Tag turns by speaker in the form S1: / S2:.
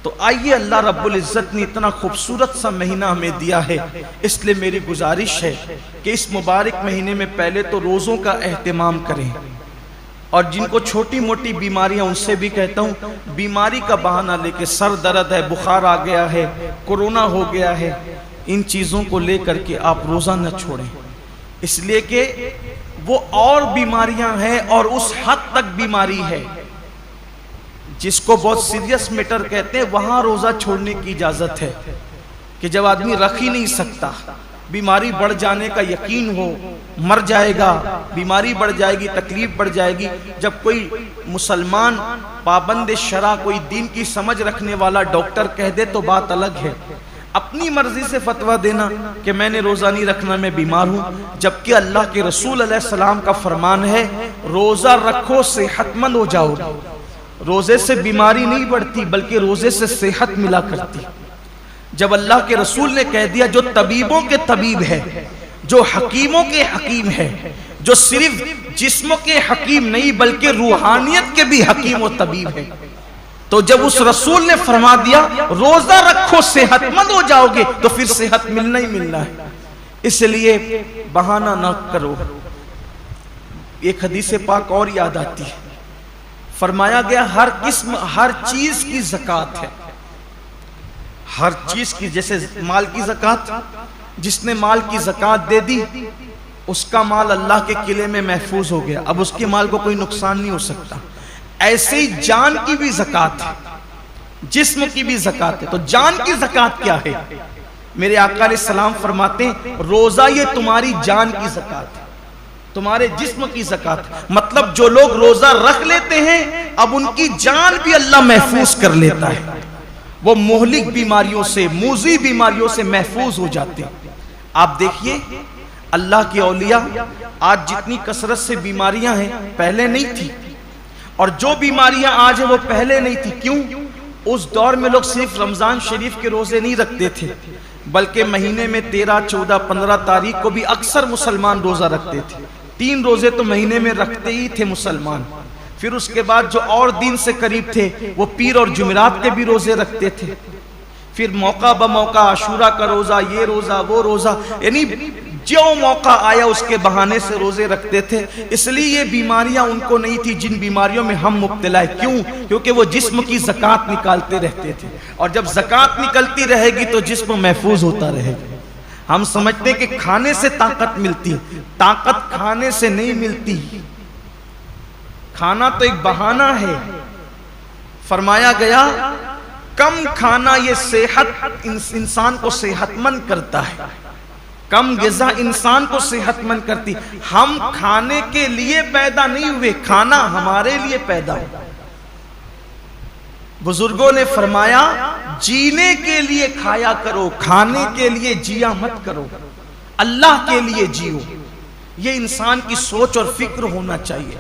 S1: तो आइए, अल्लाह रब्बुल इज़्ज़त ने इतना खूबसूरत सा महीना हमें दिया है, इसलिए मेरी गुजारिश है कि इस मुबारक महीने में पहले तो रोज़ों का एहतमाम करें, और जिनको छोटी मोटी बीमारियां उनसे भी कहता हूँ, बीमारी का बहाना लेके सर दर्द है, बुखार आ गया है, कोरोना हो गया है, इन चीज़ों को लेकर के आप रोज़ा न छोड़ें, इसलिए कि वो और बीमारियां हैं और उस हद तक बीमारी है जिसको बहुत सीरियस मैटर कहते हैं, वहां रोजा छोड़ने की इजाजत है कि जब आदमी रख ही नहीं सकता, बीमारी बढ़ जाने का यकीन हो, मर जाएगा, बीमारी बढ़ जाएगी, तकलीफ बढ़ जाएगी। जब कोई मुसलमान पाबंद शरा, कोई दीन की समझ रखने वाला डॉक्टर कह दे तो बात अलग है, अपनी मर्जी से फतवा देना कि मैंने रोजा नहीं रखना, मैं बीमार हूं, जबकि अल्लाह के रसूल अलैहिस्सलाम का फरमान है रोजा रखो सेहतमंद हो जाओगे। रोजे से बीमारी नहीं बढ़ती बल्कि रोजे से सेहत मिला करती। जब अल्लाह के रसूल ने कह दिया जो तबीबों के तबीब है, जो हकीमों के हकीम है, जो सिर्फ जिस्म के हकीम नहीं बल्कि रूहानियत के भी हकीम और तबीब है, तो जब उस रसूल ने फरमा दिया रोजा रखो सेहतमंद हो जाओगे, तो फिर सेहत मिलना ही मिलना है। इसलिए बहाना ना करो। एक हदीस पाक और याद आती है, फरमाया गया हर किस्म हर चीज की ज़कात है, हर चीज की, जैसे माल की ज़कात, जिसने माल की ज़कात दे दी उसका माल अल्लाह के किले में महफूज हो गया, अब उसके माल को कोई नुकसान नहीं हो सकता। ऐसे ही जान की भी ज़कात है, जिस्म की भी ज़कात है। तो जान की ज़कात क्या है? मेरे आका अलैहिस्सलाम फरमाते हैं रोजा ये तुम्हारी जान की ज़कात है, तुम्हारे जिस्म की ज़कात। मतलब जो लोग रोजा रख लेते हैं अब उनकी जान भी अल्लाह महफूज कर लेता है, वो मोहलिक बीमारियों से, मूजी बीमारियों से महफूज हो जाते हैं। आप देखिए अल्लाह के औलिया, आज जितनी कसरत से बीमारियां हैं पहले नहीं थी, और जो बीमारियां आज है वो पहले नहीं थी। क्यों? उस दौर में लोग सिर्फ रमजान शरीफ के रोजे नहीं रखते थे, बल्कि महीने में 13, 14, 15 तारीख को भी अक्सर मुसलमान रोजा रखते थे। 3 रोजे तो महीने में रखते ही थे मुसलमान। फिर उसके बाद जो और दिन से करीब थे वो पीर और जुमेरात के भी रोजे रखते थे। फिर मौका ब मौका आशूरा का रोजा, ये रोजा, वो रोजा, यानी जो मौका आया उसके बहाने से रोजे रखते थे। इसलिए ये बीमारियां उनको नहीं थी जिन बीमारियों में हम मुब्तला है। क्यों? क्योंकि वो जिस्म की ज़कात निकालते रहते थे, और जब ज़कात निकलती रहेगी तो जिस्म महफूज होता रहेगा। हम समझते हैं कि खाने से ताकत मिलती है, ताकत खाने से नहीं मिलती, खाना तो एक बहाना है। फरमाया गया कम खाना ये सेहत इंसान को सेहतमंद करता है, कम ग़िज़ा इंसान को सेहतमंद करती। हम खाने के लिए पैदा नहीं हुए, खाना हमारे लिए पैदा हुआ। बुजुर्गों ने फरमाया जीने के लिए खाया करो, खाने के लिए जिया मत करो, अल्लाह के लिए जियो। ये इंसान की सोच और फिक्र होना चाहिए।